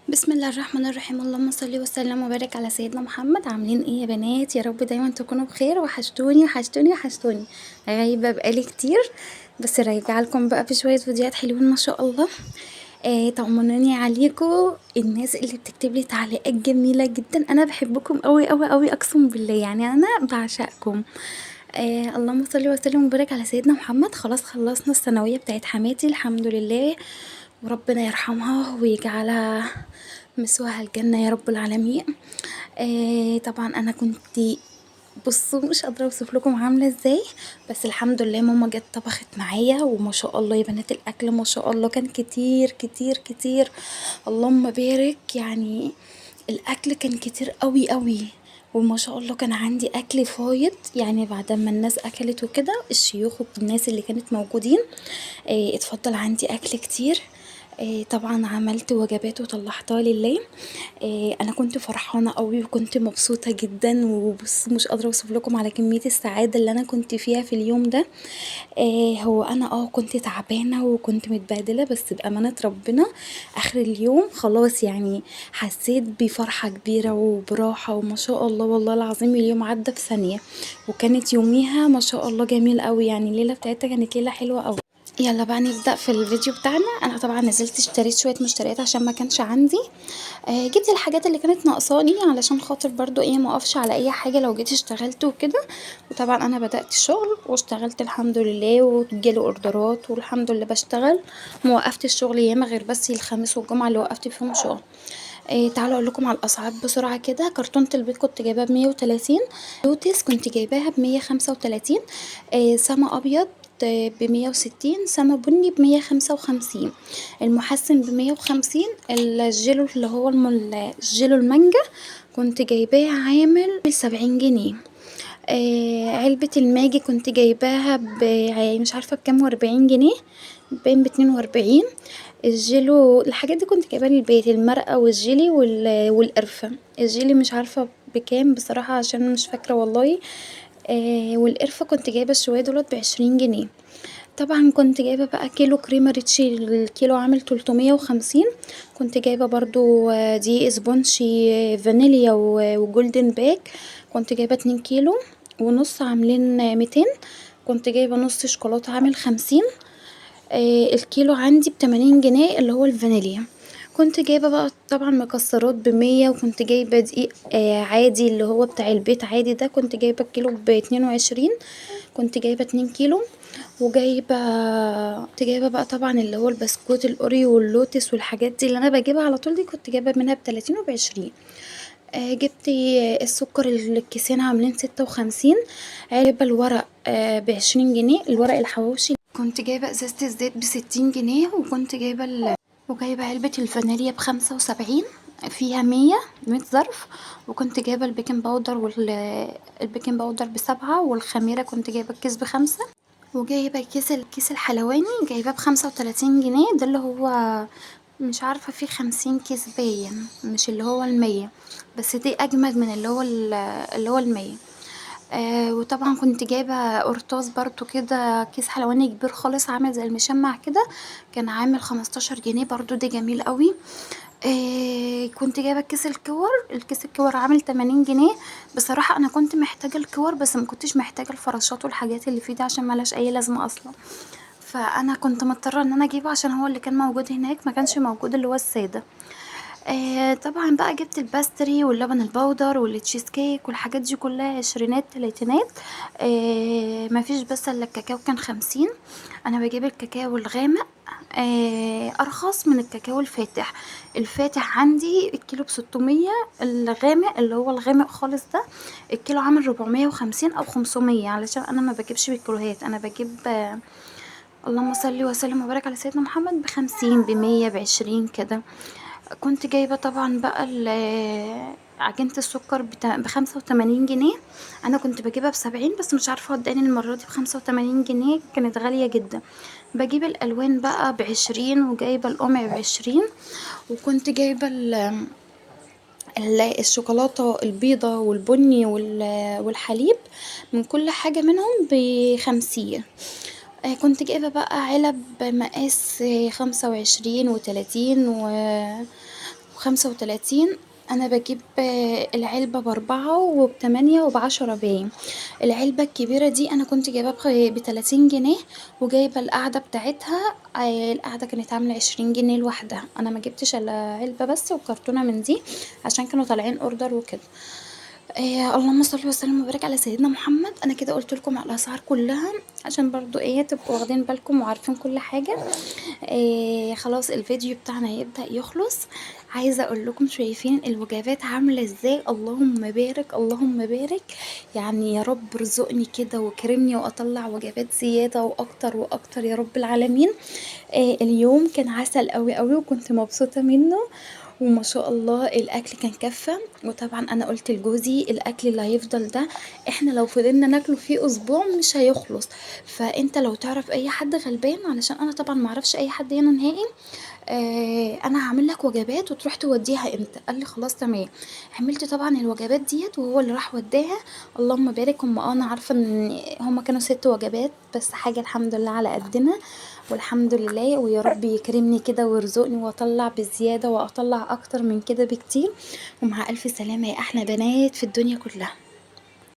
بسم الله الرحمن الرحيم. اللهم صل وسلم وبارك على سيدنا محمد. عاملين ايه يا بنات؟ يا رب دايما تكونوا بخير. وحشتوني وحشتوني وحشتوني. غايبه بقالي كتير، بس راجعه لكم بقى بشويه فيديوهات حلوين ما شاء الله. طمنوني عليكم الناس اللي بتكتب لي تعليقات جميله جدا. انا بحبكم قوي قوي قوي، اقسم بالله يعني انا بعشقكم. اللهم صل وسلم وبارك على سيدنا محمد. خلاص خلصنا الثانويه بتاعت حماتي الحمد لله، وربنا يرحمها ويجعلها مثواها الجنة يا رب العالمين. طبعا انا كنت، بصوا مش قادره اوصف لكم عامله ازاي، بس الحمد لله ماما جت طبخت معايا وما شاء الله يا بنات الاكل ما شاء الله كان كتير كتير كتير. اللهم بارك يعني. الاكل كان كتير قوي قوي، وما شاء الله كان عندي اكل فايض يعني. بعد ما الناس اكلت وكده الشيوخ والناس اللي كانت موجودين، اتفضل عندي اكل كتير. طبعا عملت وجبات وطلعتها لله. انا كنت فرحانه قوي وكنت مبسوطه جدا، وبص مش قادره اوصف لكم على كميه السعاده اللي انا كنت فيها في اليوم ده. هو انا كنت تعبانه وكنت متبهدله، بس بامانه ربنا اخر اليوم خلاص يعني حسيت بفرحه كبيره وبراحه، وما شاء الله والله العظيم اليوم عدى في ثانيه. وكانت يوميها ما شاء الله جميل قوي يعني، الليله بتاعتها كانت ليله حلوه قوي. يلا بقى نبدأ في الفيديو بتاعنا. انا طبعا نزلت اشتريت شوية مشتريات عشان ما كانش عندي. جبت الحاجات اللي كانت ناقصاني علشان خاطر برضو ايه ما اقفش على اي حاجة لو جيت اشتغلت وكده. وطبعا انا بدأت الشغل واشتغلت الحمد لله، وجالي اوردرات والحمد لله بشتغل. ما وقفت الشغل ياما غير بس الخميس والجمعة اللي وقفت فيهم شغل. تعالوا اقول لكم على الاسعار بسرعه كده. كرتونه البيض كنت جايباها ب130، لوتس كنت جايباها ب135، سما ابيض ب160، سما بني ب155، المحسن ب150، الجيلو اللي هو الجيلو المانجا كنت جايباه عامل ب70 جنيه. علبة الماجي كنت جايباها مش عارفة بكام و40 جنيه، باين ب42. الجيلو الحاجات دي كنت جايباها للبيت، المرقة والجيلي والقرفة. الجيلي مش عارفة بكام بصراحة عشان مش فاكرة والله. والقرفة كنت جايبة شوية دولت ب20 جنيه. طبعا كنت جايبة بقى كيلو كريمة ريتشي، الكيلو عامل 350. كنت جايبة برضو دي اسبونشي فانيليا وجولدن باك، كنت جايبة 2 كيلو ونص عاملين 200. كنت جايبة نص شوكولاتة عامل 50. الكيلو عندي ب80 جنيه اللي هو الفانيليا. كنت جايبة بقى طبعا مكسرات ب100، وكنت جايبة دقيق عادي اللي هو بتاع البيت عادي ده، كنت جايبة الكيلو ب22. كنت جايبة 2 كيلو. وجايبة كنت جايبة بقى طبعا اللي هو البسكوت الأوريو واللوتس والحاجات دي اللي أنا بجيبها على طول دي، كنت جايبة منها ب30 وب20. جبت السكر الكيسين عاملين 56. علبة الورق ب20 جنيه، الورق الحواوشي. كنت جايبة ازازة الزيت ب60 جنيه، وكنت جايبة وجايبة علبة الفانيليا ب75، فيها 100 ظرف. وكنت جايبة البيكنج باودر البيكنج باودر ب7، والخميرة كنت جايبة الكيس ب5. وجايبة الكيس الحلواني جايباه ب35 جنيه، ده اللي هو مش عارفة فيه 50 كيس باين، مش اللي هو ال100، بس دي أجمد من اللي هو ال100. وطبعا كنت جايبة قرطاس برضو كده، كيس حلواني كبير خالص عامل زي المشمع كده، كان عامل 15 جنيه برضو، ده جميل قوي. كنت جايبة الكيس الكور عامل 80 جنيه. بصراحة انا كنت محتاجة الكور، بس ما كنتش محتاجة الفراشات والحاجات اللي فيه دي عشان ملهاش اي لازمة اصلا. فانا كنت مضطرة ان انا اجيبه عشان هو اللي كان موجود هناك، ما كانش موجود اللي هو السادة. طبعا بقى جبت الباستري واللبن البودر والتشيز كيك والحاجات دي كلها عشرينات تلاتينات. مفيش بس الا الكاكاو كان 50. انا بجيب الكاكاو الغامق ارخص من الكاكاو الفاتح. الفاتح عندي الكيلو ب600، الغامق اللي هو الغامق خالص ده الكيلو عامل 450 او 500، علشان انا ما بجيبش بالكيلوهات، انا بجيب اللهم صل وسلم وبارك على سيدنا محمد ب50 ب100 ب20 كده. كنت جايبة طبعا بقى عجينة السكر ب85 جنيه. انا كنت بجيبها ب70، بس مش عارفة وداني المرة دي ب85 جنيه، كانت غالية جدا. بجيب الالوان بقى ب20، وجايبة القمع ب20. وكنت جايبة الشوكولاتة البيضة والبني والحليب، من كل حاجة منهم ب50. كنت جايبة بقى علب مقاس 25 و30 ب35. انا بجيب العلبة ب4 وب8 وب10 باين. العلبة الكبيرة دي انا كنت جايباها ب30 جنيه، وجايبة القعدة بتاعتها. القعدة كانت عاملة 20 جنيه لوحدها. انا ما جبتش الا علبة بس وكرتونة من دي، عشان كانوا طالعين اوردر وكده. اللهم صل وسلم وبارك على سيدنا محمد. انا كده قلت لكم على الاسعار كلها، عشان برضو تبقوا واخدين بالكم وعارفين كل حاجة. خلاص الفيديو بتاعنا هيبدأ يخلص. عايزة اقول لكم شايفين الوجبات عاملة ازاي؟ اللهم بارك اللهم بارك. يعني يا رب ارزقني كده وكرمني واطلع وجبات زيادة واكتر واكتر يا رب العالمين. اليوم كان عسل قوي قوي وكنت مبسوطة منه. وما شاء الله الاكل كان كفة. وطبعا انا قلت لجوزي الاكل اللي هيفضل ده احنا لو فضلنا ناكله فيه اسبوع مش هيخلص. فانت لو تعرف اي حد غلبان، علشان انا طبعا معرفش اي حد هنا نهائي، انا هعمل لك وجبات وتروح توديها امتى؟ قال لي خلاص تمام. عملت طبعا الوجبات ديت وهو اللي راح وداها. اللهم بارك. هم انا عارفه ان هم كانوا 6 وجبات بس، حاجه الحمد لله على قدنا. والحمد لله، ويا رب يكرمني كده ويرزقني واطلع بزياده واطلع اكتر من كده بكتير. ومع الف سلامه يا احلى بنات في الدنيا كلها.